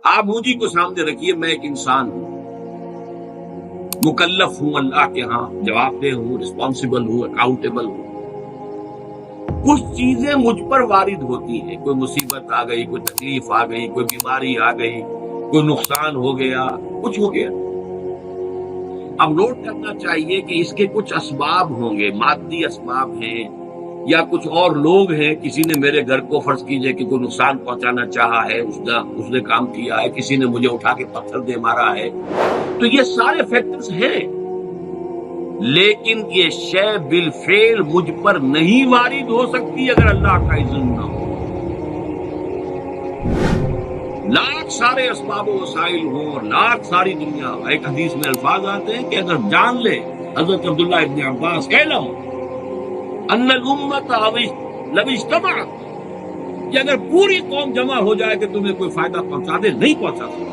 آپ مجھے کو سامنے رکھیے، میں ایک انسان ہوں، مکلف ہوں، اللہ کے ہاں جواب دہ ہوں، رسپانسبل ہوں، اکاؤنٹیبل ہوں۔ کچھ چیزیں مجھ پر وارد ہوتی ہیں، کوئی مصیبت آ گئی، کوئی تکلیف آ گئی، کوئی بیماری آ گئی، کوئی نقصان ہو گیا، کچھ ہو گیا۔ اب نوٹ کرنا چاہیے کہ اس کے کچھ اسباب ہوں گے، مادی اسباب ہیں یا کچھ اور لوگ ہیں، کسی نے میرے گھر کو فرض کیجئے کہ کوئی نقصان پہنچانا چاہا ہے، اس نے کام کیا ہے، کسی نے مجھے اٹھا کے پتھر دے مارا ہے، تو یہ سارے فیکٹرز ہیں، لیکن یہ شے بالفعل مجھ پر نہیں وارد ہو سکتی اگر اللہ کا اذن نہ ہو۔ لاکھ سارے اسباب و وسائل ہوں اور لاکھ ساری دنیا، ایک حدیث میں الفاظ آتے ہیں کہ اگر جان لے حضرت عبداللہ ابن عباس، اعلم ان الامت لو اجتمعت، کہ اگر پوری قوم جمع ہو جائے کہ تمہیں کوئی فائدہ پہنچا دے، نہیں پہنچا سکتا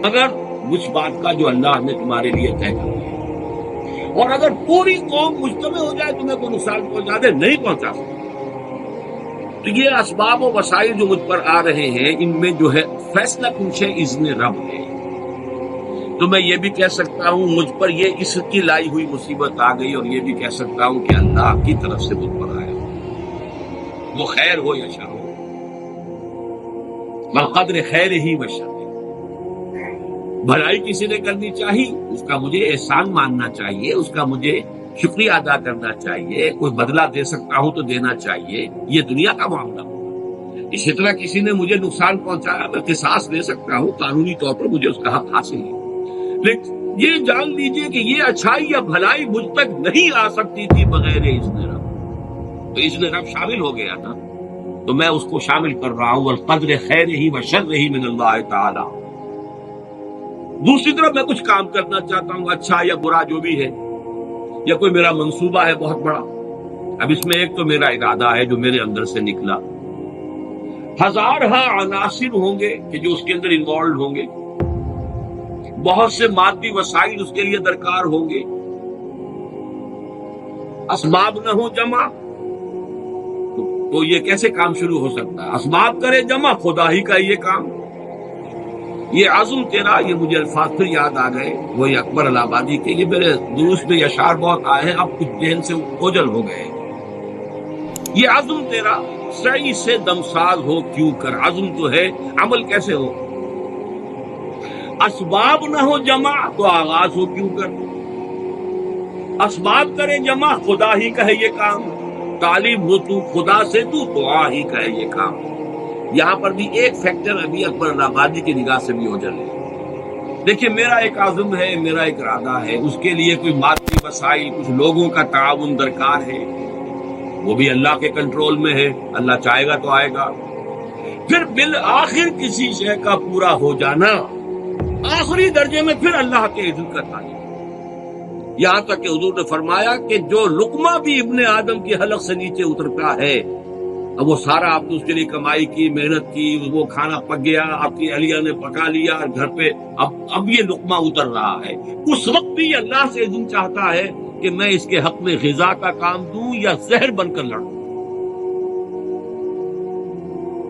مگر اس بات کا جو اللہ نے تمہارے لیے طے کر دیا، اور اگر پوری قوم مجتمع ہو جائے تمہیں کوئی نقصان پہنچا دے، نہیں پہنچا سکتا۔ تو یہ اسباب و وسائل جو مجھ پر آ رہے ہیں، ان میں جو ہے فیصلہ کچھ ہے، اذن رب ہے۔ تو میں یہ بھی کہہ سکتا ہوں مجھ پر یہ اس کی لائی ہوئی مصیبت آ گئی، اور یہ بھی کہہ سکتا ہوں کہ اللہ کی طرف سے مجھ پر آیا، وہ خیر ہو یا شر ہو، بالقدر خیر ہی و شر۔ بھلائی کسی نے کرنی چاہیے، اس کا مجھے احسان ماننا چاہیے، اس کا مجھے شکریہ ادا کرنا چاہیے، کوئی بدلہ دے سکتا ہوں تو دینا چاہیے، یہ دنیا کا معاملہ ہو۔ اسی طرح کسی نے مجھے نقصان پہنچایا، میں قصاص دے سکتا ہوں، قانونی طور پر مجھے اس کا حق حاصل ہے، لیکن یہ جان لیجئے کہ یہ اچھائی یا بھلائی مجھ تک نہیں آ سکتی تھی بغیر اذن رب۔ تو اذن رب شامل ہو گیا تھا، تو میں اس کو شامل کر رہا ہوں، والقدر خیر ہی و شر ہی من اللہ تعالی۔ دوسری طرف میں کچھ کام کرنا چاہتا ہوں، اچھا یا برا جو بھی ہے، یا کوئی میرا منصوبہ ہے بہت بڑا، اب اس میں ایک تو میرا ارادہ ہے جو میرے اندر سے نکلا، ہزارہ عناصر ہوں گے کہ جو اس کے اندر انوالوڈ ہوں گے، بہت سے مادی وسائل اس کے لیے درکار ہوں گے، اسباب نہ ہو جمع تو یہ کیسے کام شروع ہو سکتا ہے؟ اسباب کرے جمع، خدا ہی کا یہ کام، یہ عزم تیرا، یہ مجھے الفاظ پھر یاد آ گئے وہی اکبر الہ آبادی کے، یہ میرے دروس میں اشعار بہت آئے ہیں، اب کچھ ذہن سے اوجل ہو گئے۔ یہ عزم تیرا سعی سے دمساز ہو کیوں کر، عزم تو ہے، عمل کیسے ہو؟ اسباب نہ ہو جمع تو آغاز ہو کیوں کر، اسباب کرے جمع، خدا ہی کا ہے یہ کام، تعلیم ہو تو خدا سے تو دعا ہی کا ہے یہ کام۔ یہاں پر بھی ایک فیکٹر ابھی اکبر الہ آبادی کی نگاہ سے بھی اوجل ہے۔ دیکھیے میرا ایک عزم ہے، میرا ایک ارادہ ہے، اس کے لیے کوئی مادی وسائل، کچھ لوگوں کا تعاون درکار ہے، وہ بھی اللہ کے کنٹرول میں ہے، اللہ چاہے گا تو آئے گا۔ پھر بالآخر کسی شے کا پورا ہو جانا، آخری درجے میں پھر اللہ کے اذن کا تعلق، یہاں تک کہ حضور نے فرمایا کہ جو لقمہ بھی ابن آدم کی حلق سے نیچے اترتا ہے، اب وہ سارا آپ نے اس کے لیے کمائی کی، محنت کی، وہ کھانا پک گیا، آپ کی اہلیہ نے پکا لیا گھر پہ، اب یہ لقمہ اتر رہا ہے، اس وقت بھی اللہ سے اذن چاہتا ہے کہ میں اس کے حق میں غذا کا کام دوں یا زہر بن کر لڑوں۔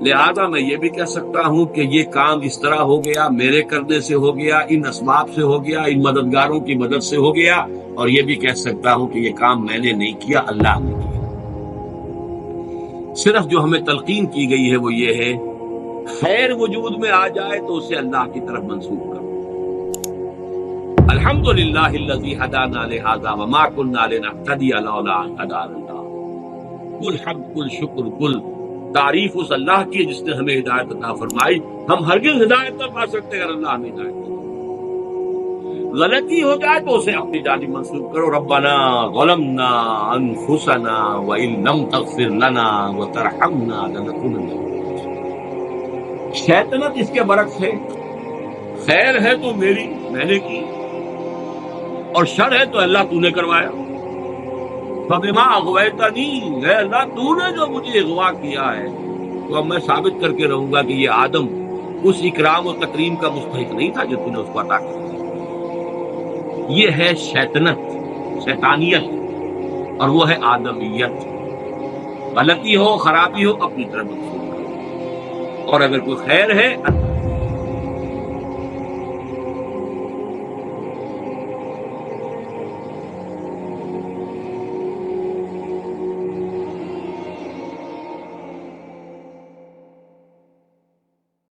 لہذا میں یہ بھی کہہ سکتا ہوں کہ یہ کام اس طرح ہو گیا، میرے کرنے سے ہو گیا، ان اسباب سے ہو گیا، ان مددگاروں کی مدد سے ہو گیا، اور یہ بھی کہہ سکتا ہوں کہ یہ کام میں نے نہیں کیا، اللہ نے کیا۔ صرف جو ہمیں تلقین کی گئی ہے وہ یہ ہے، خیر وجود میں آ جائے تو اسے اللہ کی طرف منسوب کرو۔ الحمدللہ الذی ہدانا لہذا وما کنا لنہتدی لولا ان ہدانا اللہ۔ کل حمد، کل شکر، کل تعریف اس اللہ کی جس نے ہمیں ہدایت عطا فرمائی، ہم ہرگز ہدایت نہ پا سکتے اگر اللہ ہمیں ہدایت دے۔ غلطی ہو جائے تو اسے اپنی جانب منسوب کرو، ربنا ظلمنا انفسنا وان لم تغفر لنا وترحمنا لنکونن من الخاسرین۔ شیطنت اس کے برعکس ہے، خیر ہے تو میری، میں نے کی، اور شر ہے تو اللہ تو نے کروایا۔ فبما اغویتنی، اے اللہ تو نے جو مجھے اغوا کیا ہے، تو اب میں ثابت کر کے رہوں گا کہ یہ آدم اس اکرام و تکریم کا مستحق نہیں تھا جو تو نے اس کو عطا کیا۔ یہ ہے شیطنت، شیطانیت، اور وہ ہے آدمیت۔ غلطی ہو، خرابی ہو، اپنی طرف منسوب کرو، اور اگر کوئی خیر ہے